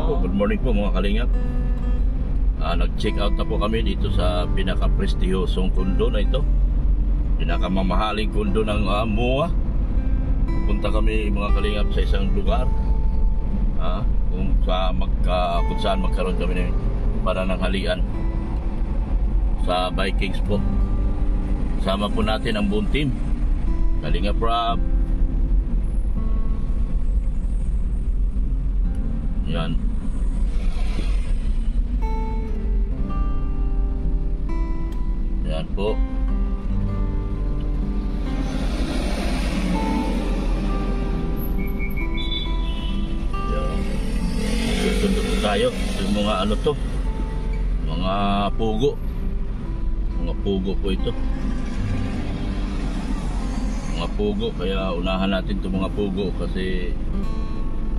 Good morning po mga kalingap. Nag-check out na po kami dito sa pinaka-prestihosong kundo na ito. Pinakamamahaling kundo ng MOA. Punta kami mga kalingap sa isang lugar kung saan magkaroon kami ng panananghalian sa Vikings po. Sama po natin ang buong team. Kalingap Rob. Yan. Yan po. Susundot tayo. Yung mga ano to, mga pugo. Mga pugo po ito. Mga pugo, kaya unahan natin itong mga pugo kasi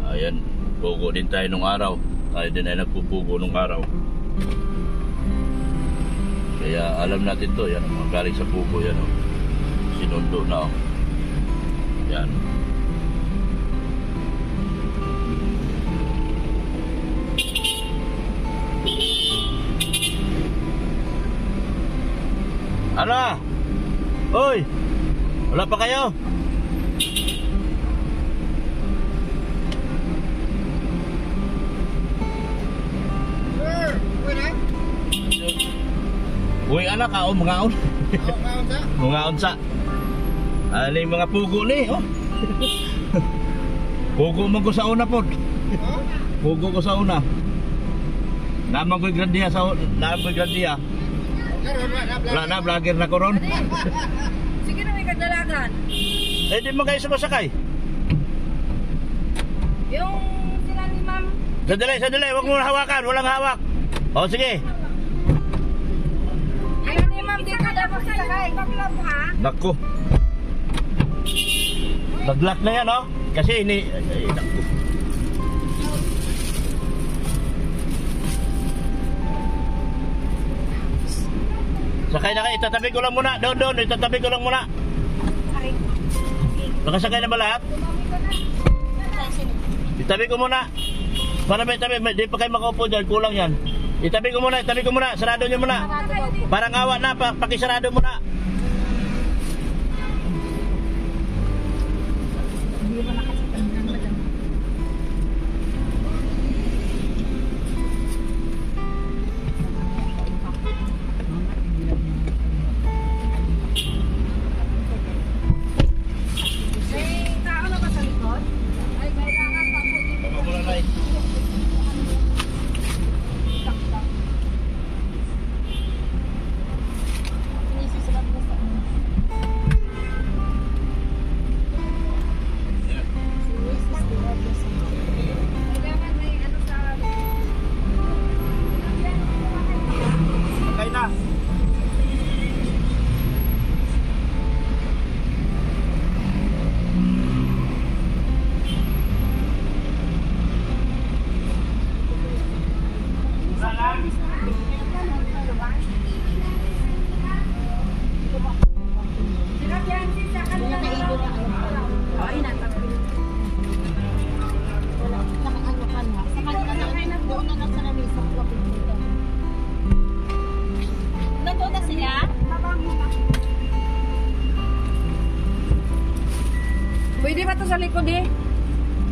ayan, pugo din tayo nung araw. Tayo din ay nagpupugo nung araw. Kaya alam natin to. Yan, mga galing sa pugo yan, oh. Sinundo na, oh. Yan. Ano? Hoy! Wala pa kayo? Uy anak ka, mga on. Mga onsa. Ano yung mga pugo ni, oh. Pugo mo ko sa una po. Pugo ko sa una. Naman ko'y grandiya sa naman ko'y grandiya. Wala na, vlogger na ko ron. Sige na may kadalagan. Eh di mo kayo sumasakay. Yung sila ni ma'am. Sadali, huwag mo hawakan, walang hawak. O sige. Ayun ni ma'am, dito na magsasakay. Baklog ha? Naku. Nag-lock na yan, oh. Kasi ini... Ay, naku. Sakay na kayo, itatabi ko lang muna. Doon, itatabi ko lang muna. Nakasakay na ba lahat? Itabi ko muna. Para may tabi, di pa kayo makaupo dyan, kulang yan. Itabi ko muna, sarado nyo muna. Parang awa na, pakisarado muna. Pwede ba ito sa likod eh?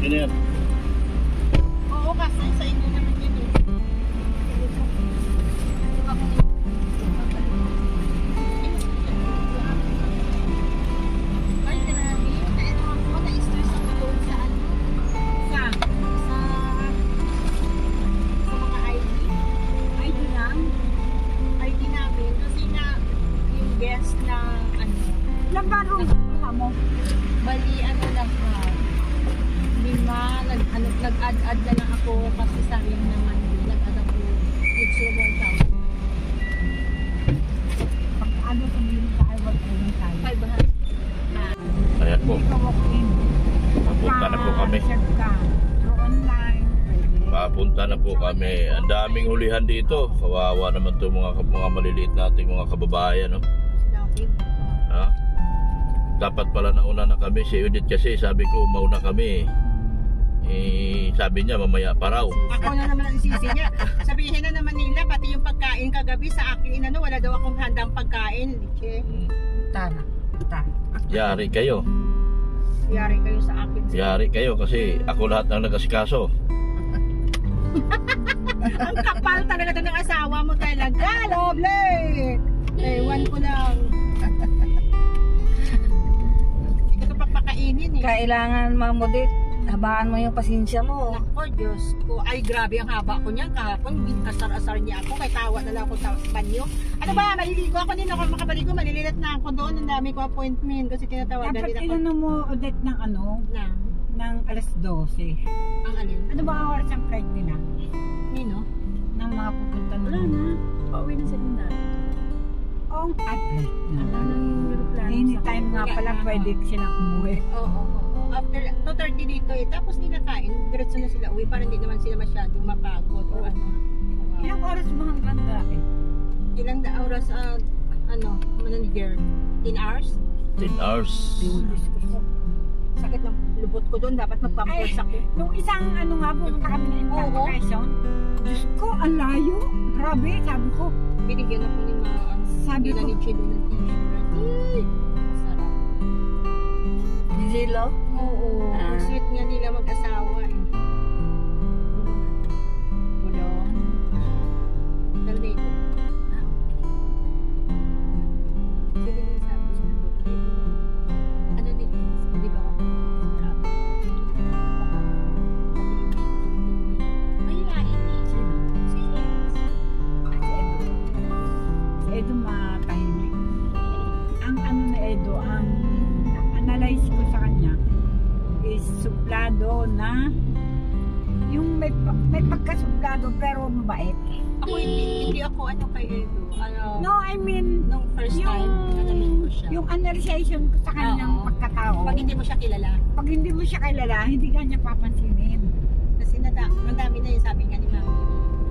Ano yan? Oo, kasi sa inyo naman yun eh. Ay, tinabi. Ano ako, na-stress ako doon sa ano? Sa mga ID. ID lang? ID namin. Kasi na yung guest na ano. Lambarong mo. Bali, ano lang lima, nag-add na lang ako kasi sayang naman nag-add ako extra 1,000. Pagkaano sa mga ka-iwag ko ng tayo? 500. Ayan po. Papunta na po kami. Papunta na po kami. Ang daming hulihan dito. Kawawa naman to mga maliliit nating mga kababayan, no? Ha? Dapat pala nauna na kami si Edith kasi sabi ko mauna kami. sabi niya mamaya pa raw. Ako na naman ang isisi niya. Sabihin na naman nila, pati yung pagkain kagabi sa akin, wala daw akong handang pagkain. Liche. Tana. Yari kayo. Yari kayo sa akin. Yari kayo kasi ako lahat ang nag-asikaso. Ang kapal talaga ng asawa mo talaga, lovely! Ewan ko lang. Hindi ko ito papakainin eh. Kailangan mamudit. Habaan mo yung pasensya mo. Nako, Diyos ko. Ay, grabe ang haba ko niyan. Kahapon, kasar-asar niya ako. Kay tawa na lang ako sa banyo. Ano ba, maliligo ako din ako makabaligo. Malililit na ako doon. Ang dami ko appointment. Kasi tinatawagan Dapat din ako. inano mo ulit ng ano, Na, ng alas 12. ang alin? Ano ba ang oras ang flight nila? Nino? Ng mga pupunta Wala na. Pauwi na sila na. Oh, at flight na. Wala na yung aeroplano. Anytime nga pala pwede silang umuwi. Oo. After 2:30 dito eh. Tapos nilakain. Diretso na sila uwi. Para hindi naman sila masyadong mapagod. O ano. Ilang oras ba hanggang dahil? Ilang oras manager? 10 hours? 10 hours. Sakit ng lubot ko doon. Dapat magpampers ako. Nung isang ano nga, pumunta kami na embarkation. Diyos ko, ang layo. Grabe, sabi ko. Binigyan ako ni Sabi ko, ni Chilo ng t-shirt. Ay! Masarap. Zilo? Oo. Ang sweet nga nila mag-asawa eh. Bulong. Dal dito. Sige din sabi niya. Ano dito? Di ba ako? Ay, lain eh. sino? Si Jess. Si Edo matahimik. Ang ano na Edo, ang analyze ko sa kanya is suplado na yung may pagkasuplado pero mabait. Ako hindi ako ano kay Edo. No, I mean, Nung first time, nanamin ko siya. yung analyzation ko sa kanyang Oo. pagkatao. Pag hindi mo siya kilala. Pag hindi mo siya kilala, hindi ka niya papansinin. Kasi madami na yung sabi nga ni Mami.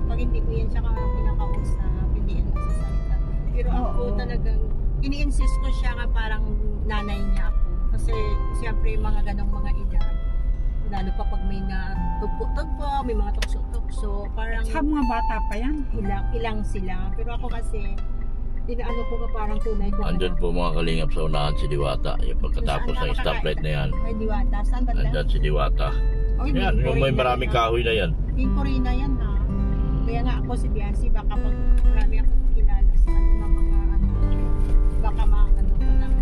Pag hindi ko yan siya pinakausap, hindi yan magsasalita. Pero ako Oo. talagang, ini-insist ko siya nga parang nanay niya ako. Kasi siyempre mga ganong mga edad. Lalo pa pag may natugpo-tugpo, may mga tukso-tukso. Parang Sa mga bata pa yan. ilang sila. Pero ako kasi, inaano ko ka parang tunay ko. Andyan po mga kalingap sa unahan si Diwata. Yung pagkatapos ng stoplight na yan. Ay, Diwata. Saan ba Andyan si Diwata. Oh, Yan, yung may maraming kahoy na yan. Yung Corina yan ha. Kaya nga ako si Biancy, baka pag marami ako kilala sa ano ng mga ano, baka maano ko ng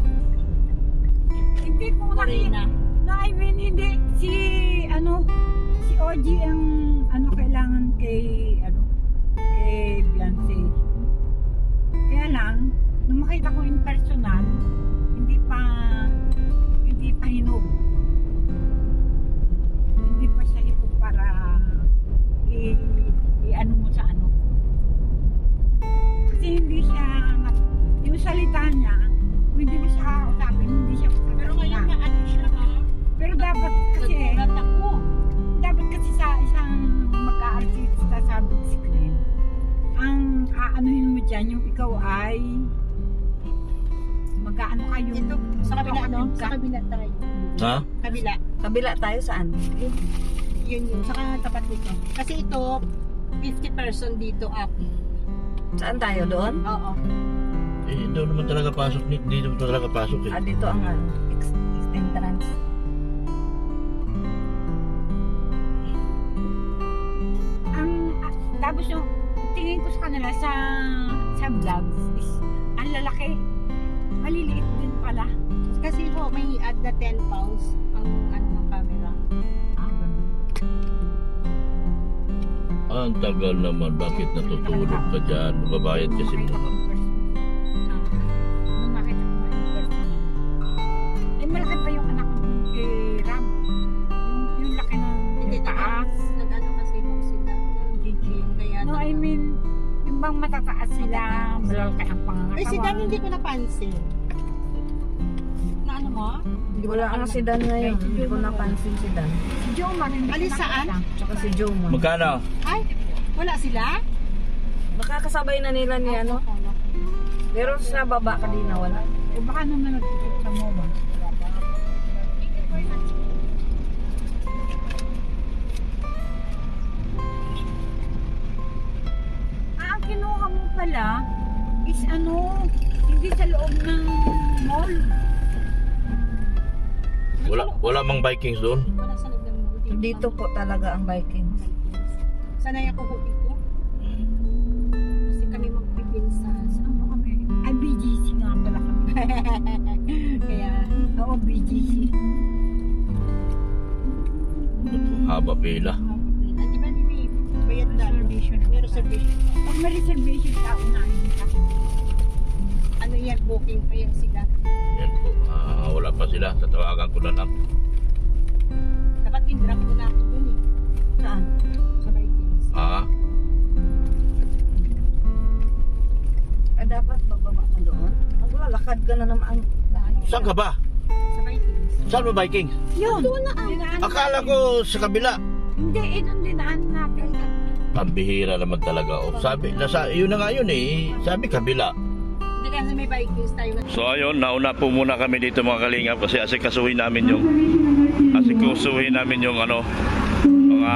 Hindi ko Corina. No, I mean, hindi. Si OG ang kailangan kay Beyonce. Kaya lang, nung makita ko in personal, hindi pa hinog. Hindi pa siya hinog para i-ano mo sa ano. Kasi hindi siya, yung salita niya, hindi mo siya kakausapin, hindi siya Pero ngayon nga ano siya ha. Pero dapat kasi, Nagulat ako. dapat kasi sa isang magka-artista sa big screen, ang aanuhin mo dyan, yung ikaw ay mag-aano kayo. Ito, sa kabila no? Sa kabila tayo. Ha? Kabila. Kabila tayo saan? Yun. Saka tapat nito. Kasi ito, 50% dito up. Saan tayo doon? Oo. Eh, doon naman talaga pasok. Dito naman talaga pasok eh. Dito ang entrance. Tapos yung tingin ko sa kanila sa vlogs is ang lalaki. Maliliit din pala. Kasi po, may add na 10 pounds ang ano ng camera. Ang tagal naman. Bakit natutulog ka dyan? Babayad kasi mo. Nung nakita ko nga yung personal. Eh, malaki pa yung anak ko kay Ram. Yung laki ng Hindi, taas. nag-ano kasi nung sila ng gym. Kaya No, I mean, yung bang matataas sila, malalaki ang pangangatawan. eh, si Dan hindi ko napansin. Na ano mo? Wala ang si Dan ngayon. Hindi ko napansin si Dan. Si Jomar, hindi ko Alis saan? nakita. Tsaka si Jomar. Magkano? Ay, wala sila? Baka kasabay na nila ni ano. Pero sa baba kanina wala. Eh, baka naman nagtitip sa MOBA. pala is ano, hindi sa loob ng mall. Wala mang Vikings doon. Wala sa loob ng mall. Dito po talaga ang Vikings. Sanay ako po dito. Kasi kami magpipinsa. Saan po kami? Ay, BGC nga pala kami. Kaya, Oo, BGC. Haba pila. di ba may bayad na? May reservation. Pag may reservation ka, unahin ka. Ano yan, booking pa yan sila. Yan po. Wala pa sila. Tatawagan ko na lang. Dapat din-drop ko na ako dun eh. Saan? Sa Vikings. Dapat bababa ka doon. Maglalakad ka na naman ang layo. Saan ka ba? Sa Vikings. Saan ba Vikings? Yun! Doon na Dinaan Akala ko sa kabila. Hindi, doon dinaan natin. Pambihira naman talaga. Sabi, yun na nga yun eh. Sabi kabila. Hindi kasi may Vikings tayo. So ayun, nauna po muna kami dito mga kalingap kasi asikasuhin namin yung ano, mga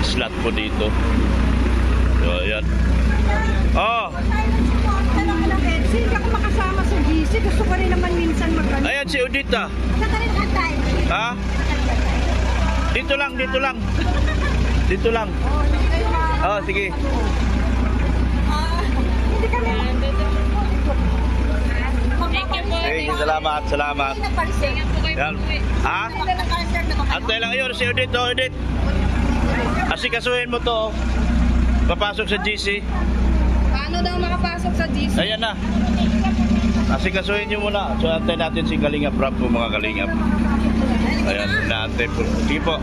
slot po dito. So ayan. Oh, Tanong ko lang, Edsi, hindi ako makasama sa GC. Gusto ko rin naman minsan mag-ano. ayan si Udita. Saan ka rin nakatay? Ha? Dito lang. Dito lang. Oh, sige. Hindi kami Sige, salamat. Yan. Ha? Antay lang yun, si Udit, Udit. Asikasuhin mo to. Papasok sa GC. Paano daw makapasok sa GC? Ayan na. Asikasuhin nyo muna. So, antay natin si Kalingap Rob po mga Kalingap. Ayan, naantay po. Sige po.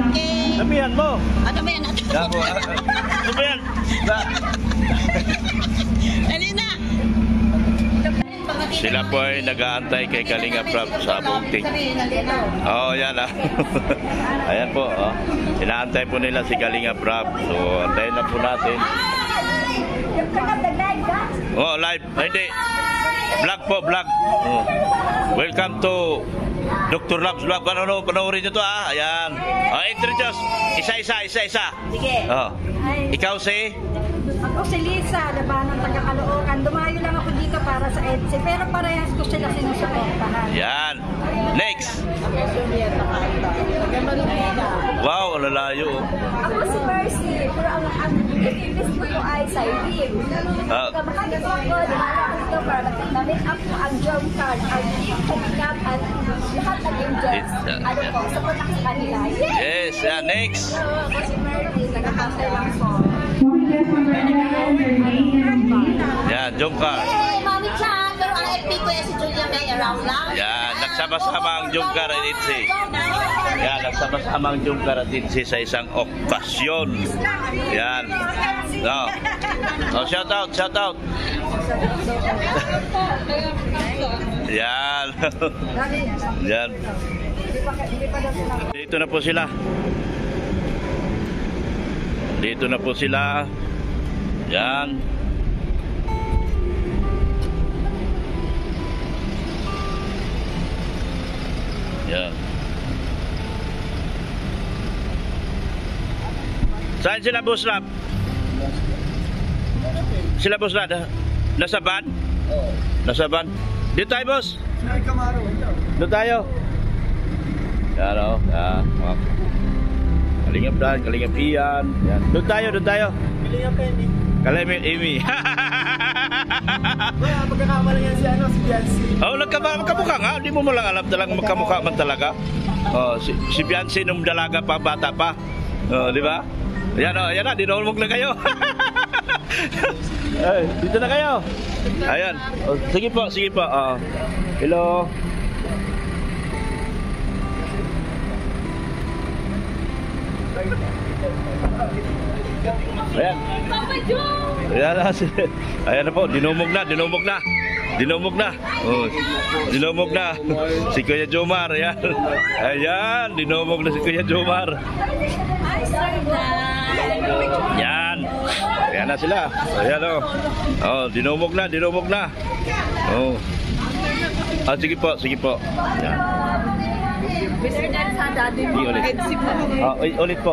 Okay. Sabihan mo. Ano ba yan? Yan po. Sabihan. Dali na! Sila po ay nag-aantay kay Kalingap Rob sa bunting. Oh, yan ah. Ayan po. Oh. Inaantay po nila si Kalingap Rob. So, antayin na po natin. Oh, live. Ay, hindi. Vlog po, vlog. Oh. Welcome to Dr. Labs Vlog. Panoorin nyo to ah. Ayan. Oh, introduce. Isa. Sige. Oh. Ikaw si? Ako si Lisa, labanan taga-Caloocan. Dumayo lang ako dito para sa EDSA, pero parehas ko sila sinusuportahan. Yan. Next. Wow, ang lalayo. Ako si Mercy, pero ang ilis ko po ay Cyril. Kamakagin ko ako, dinala ko dito para na-make up ko ang drum card, ang gift, pagkap, at lahat ng yung drums. Ano po, support ako sa kanila. Yes, yeah, next. Ako si Mercy, nagkakantay lang po. Yan, jump car. Hey, Mami Chan! Pero ang FP ko si Julia May around lang. Yan, nagsama-sama ang Jungkar at Itzy. Yan, nagsama-sama ang Jungkar at Itzy sa isang okasyon. Yan. No. Oh, shout out. Yan. Yan. Dito na po sila. Yan. Yan. Saan sila, Boss Rap? Sila, Boss Rap? Nasa van? Nasa van. Dito tayo, Boss. Dito tayo. Yan, o. Yan. Kalingap Dan, Kalingap Ian. Yan. Doon tayo. Kalingap Amy. Pagkakamala yan si Biancy. Oh, magkamukha nga. Hindi mo lang alam talagang magkamukha man talaga. Oh, si Biancy nung dalaga pa, bata pa. Oh, di ba? Yan na, dinulmog na kayo. Ay, dito na kayo. Ayan. Oh, sige po. Oh. Hello. Ayan. Ayan na po, dinumog na. Oh, dinumog na. Si Kuya Jomar, ayan. Ayan, dinumog na si Kuya Jomar. Yan. Ayan na sila. Ayan o. Oh, dinumog na. Oh. Ah, sige po. Ayan. Ulit po.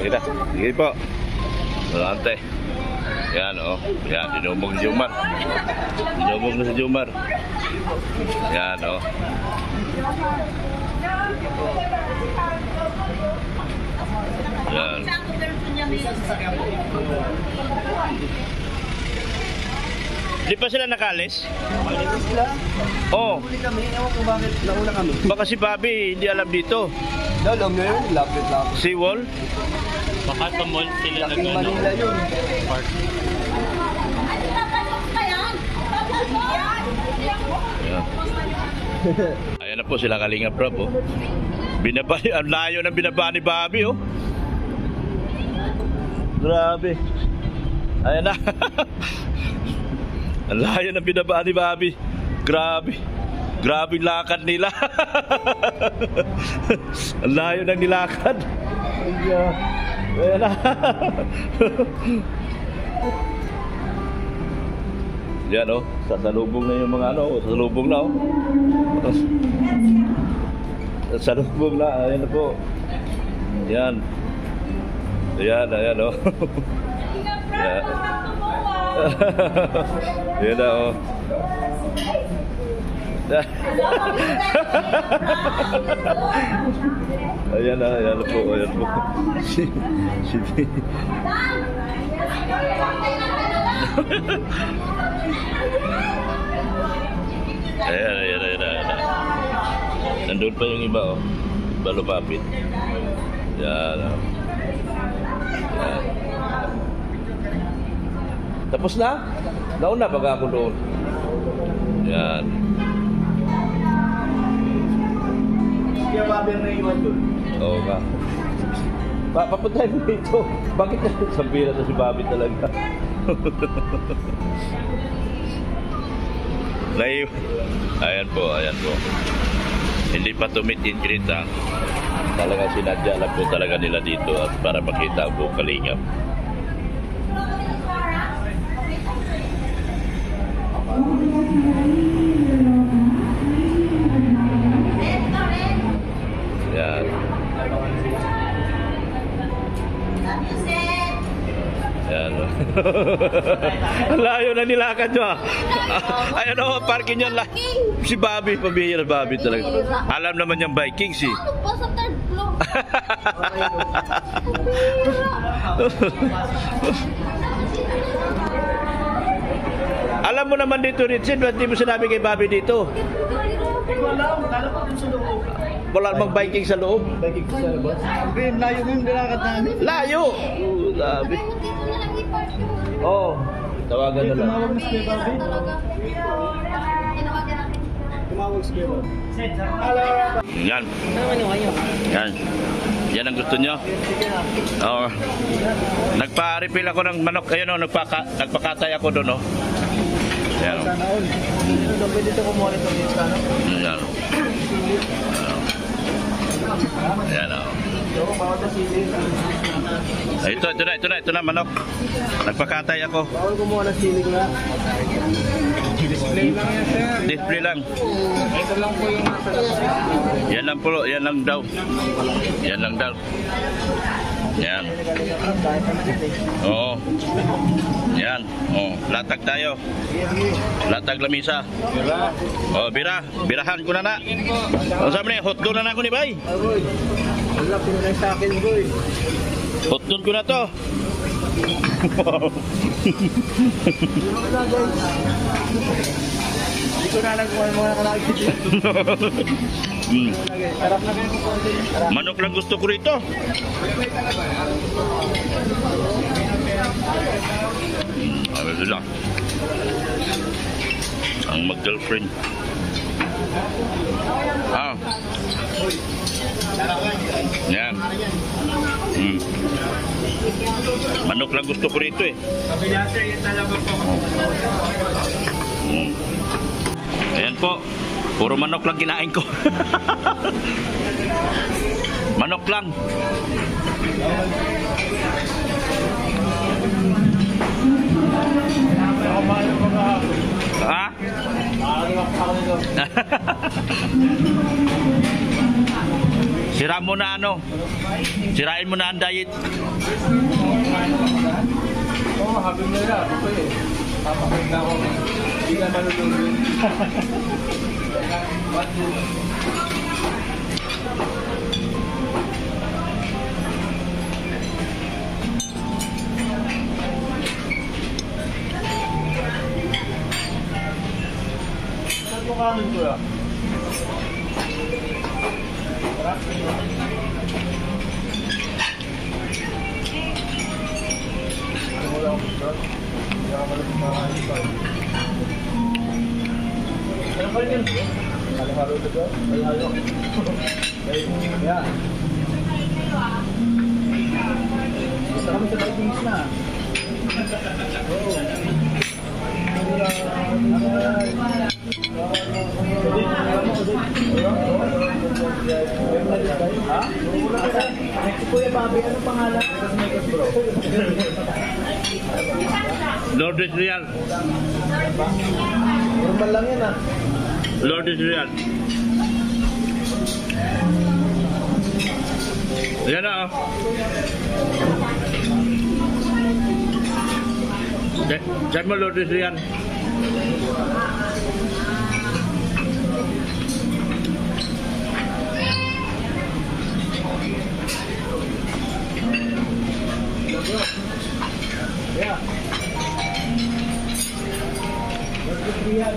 Kita. Sige po. Salante. Yan, oh. Yan, dinumog si Jumar. Dinumog na si Jumar. Yan, oh. Yan. Di pa sila nakalis? Oo. Baka si Bobby hindi alam dito. Alam nyo yun, lapit-lapit. Seawall? Baka sa mall sila Laking Manila yun. Ayan. Ayan na po sila Kalingap Rob, oh. Binaba, ang layo ng binaba ni Bobby, oh. Grabe. Ayan na. Ang layo ng binaba ni Bobby. Grabe. Grabe lakad nila. Ang layo ng nilakad. Ayan na. Yan, oh, sasalubong na yung mga ano, sasalubong na, oh. Sasalubong na, ayan na po. Yan. Ayan, ayan, oh. Yan. Yan na, oh. Ayan na, ayan na po, ayan po. Si ayan, ayan, ayan, ayan. Nandun pa yung iba, oh. Iba lumapit. Yan, oh. Yan. Tapos na? Nauna baga ako doon. Yan. Kaya Bobby ang naiwan doon. Oo nga. Papuntahin mo dito. Bakit na sabihin na si Bobby talaga? Ayan po, ayan po. Hindi pa tumit Ingrid, ha. Talaga sinadya lang po talaga nila dito at para makita ang buong Kalingap. Yan. Yan. Ang layo na nilakad nyo, ah. Ayan, oh, parking nyo lang. Si Bobby, pabihira Bobby talaga. Alam naman yung Vikings, eh. Ano pa sa third floor? Alam mo naman dito, Richard, ba't di mo sinabi kay Bobby dito? Hindi ko alam, kala ko dun sa loob. Wala namang Viking sa loob. Bagay ko sa labas. Green, layo mo yung nilakad namin. Layo! Oh, sabi. Dito na lang i-park yung Oo. Tawagan na lang. Tumawag na si Kuya Bobby. talaga. Tinawagan natin. Tumawag si Kuya Bobby. Yan. Yan. Yan ang gusto nyo? Oo. Nagpa-refill ako ng manok. Ayun, oh, nagpakatay ako doon, oh. Yan. Sana all. Pwede ito kumuha nito dito sana. Yan. Yan, oh. Bawal na sili. Ito na, manok. Nagpakatay ako. Bawal kumuha ng sili ko na. Display lang yan, sir. Display lang. Ito lang po yung nasa labas. Yan lang po, yan lang daw. Yan lang daw. Yan. Oo. Yan. Oh, latag tayo. Latag lamisa. Oh, birahan ko na na. O sabi niya, hotdog na ako ni Bay. Boy, wala ko na sa akin, boy. Hotdog ko na to. Hindi ko na lang kung ano mga nakakita. Harap na kayo po. Manok lang gusto ko rito. Ano lang. Ang mag-girlfriend. Ah. Yan. Manok lang gusto ko rito, eh. Ayan po. Puro manok lang kinain ko. Manok lang. Ha? Si Sira mo na ano? Sirain mo na ang diet. Oo, habi mo na. Ako eh. Papakain na ako. Hindi ka malulungin. Saan mo kanin ko ya? Wala akong gusto. Hindi ako malapit na kanin ko. Ano ba yun? Halo-halo na ba? Halo-halo. Kaya. Gusto kami sa Vikings na. Oo. Kuya Bobby, ano pangalan? Lord is real. Normal lang yan ah. Lord is real. Yan na oh. Diyan mo Lord is real. Yeah. Lord is real.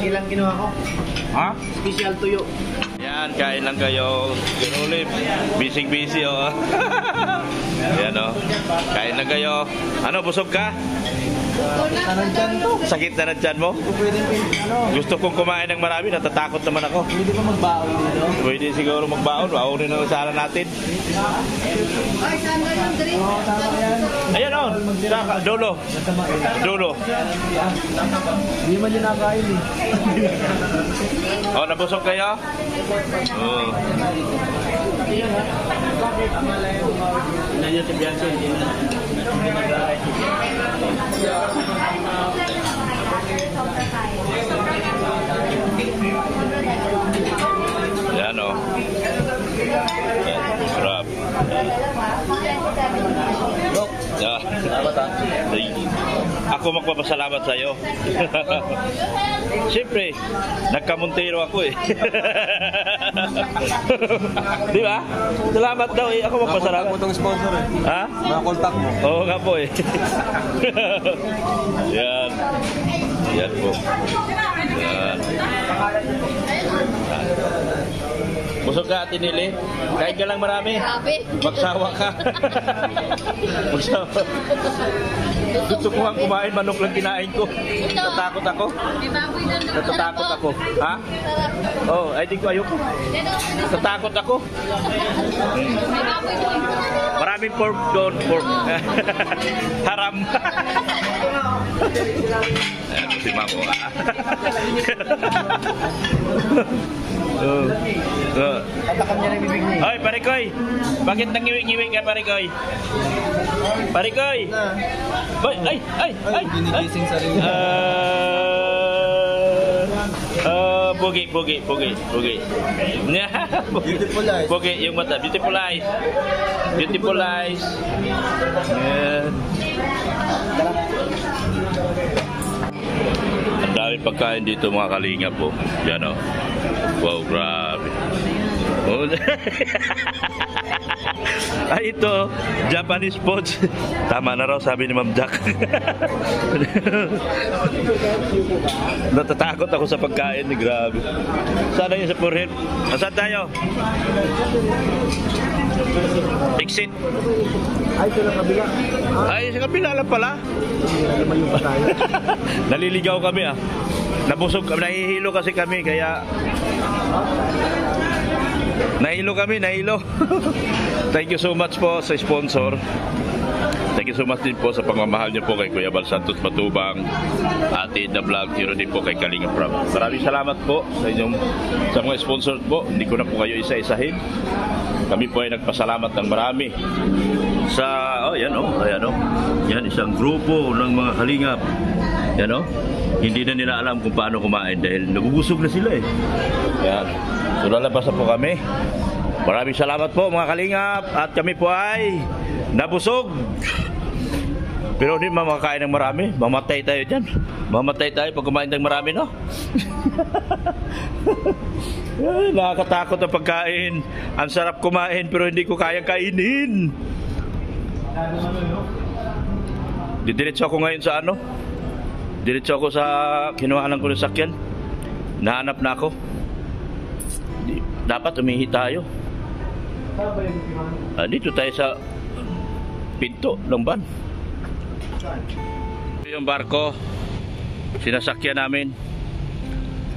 Ilang ginawa ko? Ha? Special tuyo. Yan, kain lang kayo. Ganulip. Busy oh. Yan oh. Kain lang kayo. Ano, busog ka? Sakit na ng tiyan mo? Gusto kong kumain ng marami, natatakot naman ako. Hindi ba magbaon dito? Pwede siguro magbaon. Baonin na lang sana natin. Ayan oh. Dulo. Dulo. Hindi man yun nakain eh. Oh, nabusog kayo? Oo. Nandiyo si Bianco, hindi na. Yan o. Sarap. Yeah. Ako magpapasalamat sa iyo. Siyempre, nagkamontero ako eh. Di ba? Salamat daw eh. Ako magpasalamat. Makakontak mo itong sponsor eh. Ha? Makakontak mo. Oo nga po eh. Yan. Yan po. Yan. Busog ka, Ate Nili? Kain ka lang marami? Magsawa ka. Magsawa. Gusto ko nga kumain, manok lang kinain ko. Natatakot ako. Natatakot ako. Ha? Oh, ay di ko ayoko. Natatakot ako. Maraming pork doon. Pork. Haram. Ayan, si Mamo. Tatakam niya na yung bibig niya. Hoy, Parikoy! Bakit nangiwi-ngiwi ka, Parikoy? Parikoy! Ay! Ginigising sarili. Pugi. Beautiful eyes. Pugi, yung mata. Beautiful eyes. Beautiful eyes. Yan. Ang dami pagkain dito mga kalingap po. Yan o. Wow, grabe. Oh. Ay, ito, Japanese foods. Tama na raw, sabi ni Ma'am Jack. Natatakot ako sa pagkain, grabe. Sana yun sa Purhel. Saan tayo? Exit. Ay, ito lang kabila. Ay, sa kabila lang pala. Lumayo pa tayo. Naliligaw kami ah. Nabusog, nahihilo kasi kami, kaya Nahilo kami, nahilo. Thank you so much po sa sponsor. Thank you so much din po sa pagmamahal niyo po kay Kuya Bal Santos Matubang, Ate Ida Vlog, tiro din po kay Kalinga Prab. Maraming salamat po sa mga sponsor po. Hindi ko na po kayo isa-isahin. Kami po ay nagpasalamat ng marami sa, ayan isang grupo ng mga kalingap. Yan hindi na nila alam kung paano kumain dahil nabubusog na sila eh. Yan. So lalabas na po kami. Maraming salamat po mga kalingap at kami po ay nabusog. Pero hindi makakain ng marami. Mamatay tayo dyan. Mamatay tayo pag kumain ng marami, no? Ay, nakakatakot ang pagkain. Ang sarap kumain pero hindi ko kayang kainin. Didiretso ako ngayon sa Diretso ako sa kinuhanan ko ng sakyan. Nahanap na ako. Dapat umihi tayo. Dito tayo sa pinto ng van. Yung barko sinasakyan namin.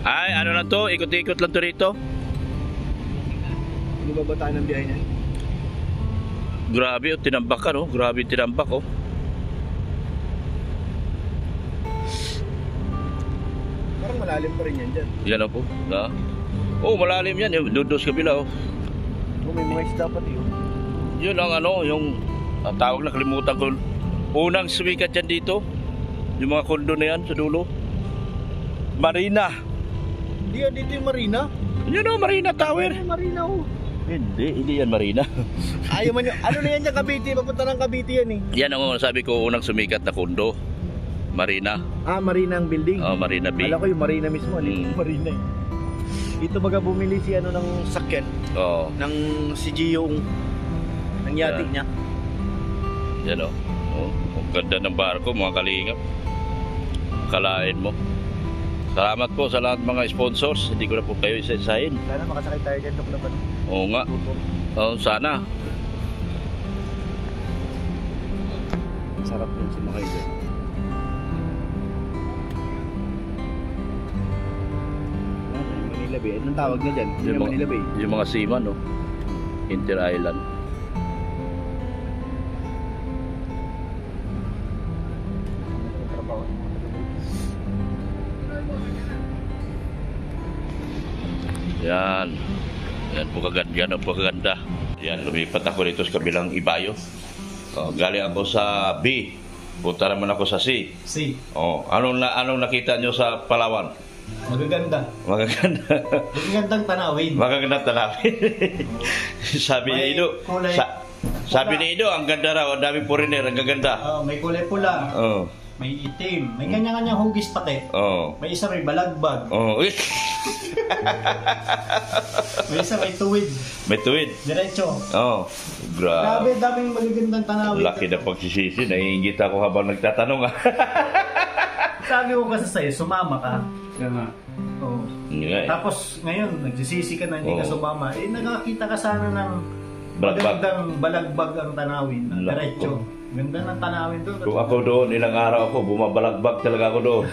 Ay, ano na to? Ikot-ikot lang to rito. Hindi ba tayo ng biyahe niya? Grabe, tinambak ka, no? Grabe tinambak, oh. Parang malalim pa rin yan dyan. Yan po. Malalim yan. Dodos kabila, oh. May mga isda pati, oh. Yun ang yung tawag na, kalimutan ko. Unang sumikat yan dito. Yung mga kondo na yan sa dulo. Marina. Hindi yan dito yung Marina. Yun o, Marina Tower. Marina, oh. Hindi yan Marina. Ayaw man yun. Ano na yan dyan, Cavite? Papunta ng Cavite yan eh. Yan ang sabi ko, unang sumikat na kondo. Marina. Marina ang building. Marina B. Alam ko yung Marina mismo. Yung Marina eh. Dito baga bumili si ng sakyan. Oo. Ng si Gio ng yati niya. Yan o. Ang ganda ng barko, mga kalingap. Kalain mo. Salamat po sa lahat mga sponsors. Hindi ko na po kayo isa-isahin. Sana makasakay tayo dyan. Oo nga. Sana. Sarap yun sumakay dyan. Manila Bay. Anong tawag niya dyan? Manila Bay. Yung mga seaman, no? Inter Island. Yan. Yan po kaganda. Yan, lumipat ako dito sa kabilang Ibayo. Galing ako sa B. Punta naman ako sa C. Anong nakita nyo sa Palawan? Magaganda. Magagandang tanawin. Magagandang tanawin. Sabi ni Ido. Sabi ni Ido, ang ganda raw. Ang dami foreigner, ang gaganda. May kulay pula. May itim. May kanya-kanyang hugis pati. May isa may balagbag. May isa may tuwid. May tuwid. Diretso. Grabe. Daming magagandang tanawin. Laki na pagsisisi. Naiingit ako habang nagtatanong. Sabi ko kasi sa'yo, sumama ka. Yeah. Tapos ngayon, nagsisisi ka na hindi ka sumama. Nakakita ka sana ng Balagbag. magandang balagbag ang tanawin. Diretso. Ganda ng tanawin doon. Kung ako doon, ilang araw ako, bumabalagbag talaga ako doon.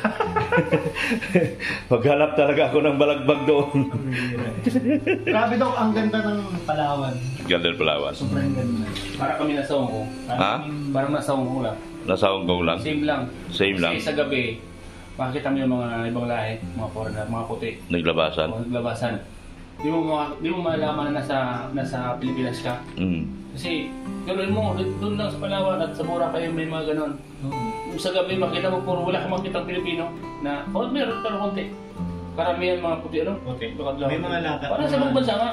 Maghanap talaga ako ng balagbag doon. Grabe daw, ang ganda ng Palawan. Ganda ng Palawan. Sobrang ganda. Para kami nasa Hong Kong. Ha? Parang nasa Hong Kong lang. Nasa Hong Kong lang? Same lang. Kasi sa gabi, makikita mo yung mga ibang lahi, mga foreigner, mga puti. Naglabasan? Naglabasan. Di mo malaman na nasa Pilipinas ka. Kasi, gano'n mo, doon lang sa Palawan at sa Boracay may mga gano'n. Sa gabi, makita mo, puro wala kang makitang Pilipino na, meron pero konti. Karamihan mga puti, May mga lakad. Parang sa ibang bansa nga.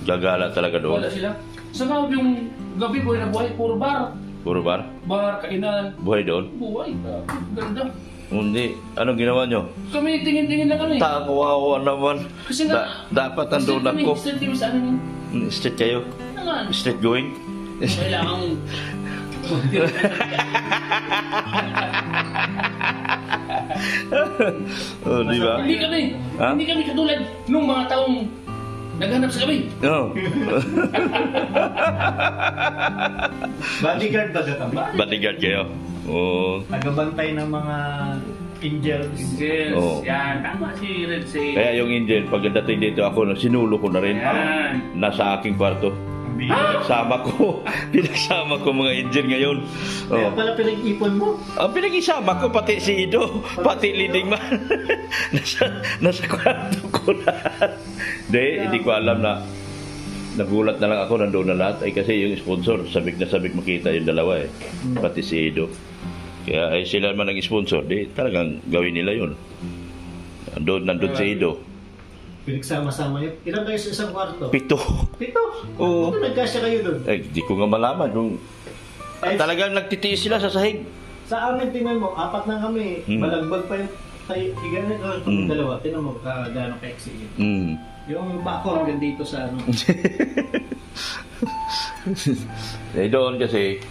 Gagala talaga doon. Wala sila. Sa yung gabi, buhay na buhay, puro bar. Puro bar? Bar, kainan. Buhay doon? Buhay. Ganda. Hindi. Anong ginawa nyo? Kami, tingin-tingin na kami. Kawawa naman. Kasi dapat ang donut ko. Straight kami sa ano yun. Straight kayo? Naman. Straight going? Kailangan. Di ba? Hindi kami katulad nung mga taong naghanap sa gabi. Bodyguard ba gatang ba? Bodyguard kayo? Tagabantay ng mga Angels. Angels. Oo. Yan, tama si Red Say. Kaya yung angel, pagdating dito ako, sinulo ko na rin. Yan. Nasa aking kwarto. Pinagsama ko. Pinagsama ko mga angel ngayon. Kaya Oh. pala pinag-ipon mo. Ang pinag-isama ko, pati si Ido, pati leading man. nasa kwarto ko na. Hindi ko alam na nagulat na lang ako, nandoon na lahat. Ay kasi yung sponsor, sabik na sabik makita yung dalawa eh. Pati si Ido. Kaya ay sila man ang sponsor, di talagang gawin nila yun. Nandun si Ido. Pinagsama-sama yun. Ilan kayo sa isang kwarto? 7. 7? Oo. Ito nagkasya kayo doon. Ay, di ko nga malaman kung talagang nagtitiis sila sa sahig. Sa amin, tingnan mo, 4 na kami. Malagbag pa yung higa na ito. Dalawa, tingnan mo, gano'ng kaiksi yun. Yung bako hanggang dito sa ano. Eh doon kasi,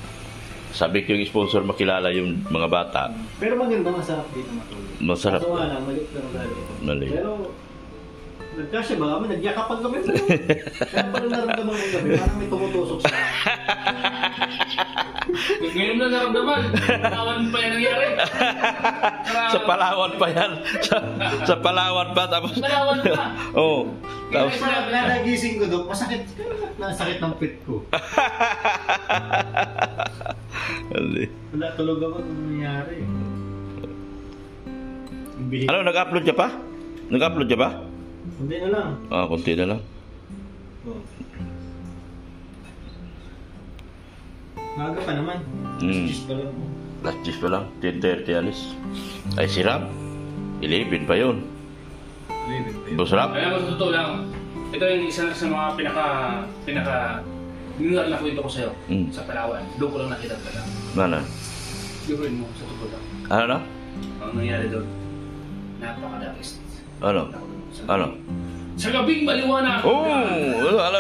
sabi ko yung sponsor makilala yung mga bata. Pero maganda, masarap dito matulog. Masarap. Kaso nga lang, maliit lang lalo. Maliit. Pero, nagkasya ba kami? Nagyakapan kami. Kaya parang naramdaman mo kami, parang may tumutusok sa Ngayon na naramdaman. Palawan pa yan nangyari. Sa Palawan pa yan. Sa Palawan pa. Tapos, Palawan pa. Oo. Tapos, Kaya nagising ko doon, masakit. Nasakit ng pit ko. Wala, tulog ako nung nangyari. ano, nag-upload ka pa? Nag-upload ka pa? Hindi na lang. Ah, konti na lang. Oh. Maga pa naman. Just pa lang. Last cheese pa lang. 10:30 alis. Ay, si Ram. 11 pa yun. Boss Ram? Kaya mas totoo lang. Ito yung isa sa mga ninural na kwento ko sa'yo. Sa Palawan. Doon ko lang nakita pala. Mana? Gawin mo sa totoo lang. Ano na? Ang nangyari doon. Napakadakis. Ano? Ano? Sa gabing maliwanag! Oh! Ano?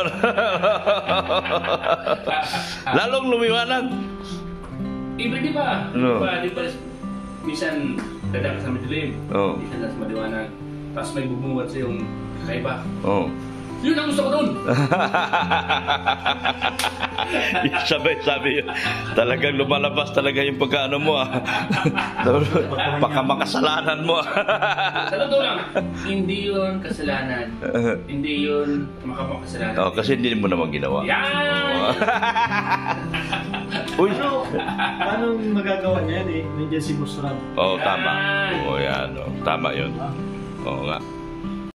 Lalong lumiwanag. Iba di ba? No. Di ba? Minsan, dadaka sa madilim. Oh. Minsan sa maliwanag. Tapos may bubungat sa yung kakaiba. Oh. Yun ang gusto ko doon! Sabi yun. Talagang lumalabas talaga yung pagkaano mo ah. Baka makasalanan mo ah. Sa totoo lang, hindi yun kasalanan. Hindi yun makapagkasalanan. Oh, kasi hindi mo naman ginawa. Yan! Uy! Paano magagawa niya yan eh? Nandiyan si Boss Ram. Oh, tama. Oh, yan. Oh, tama yun. Oo nga.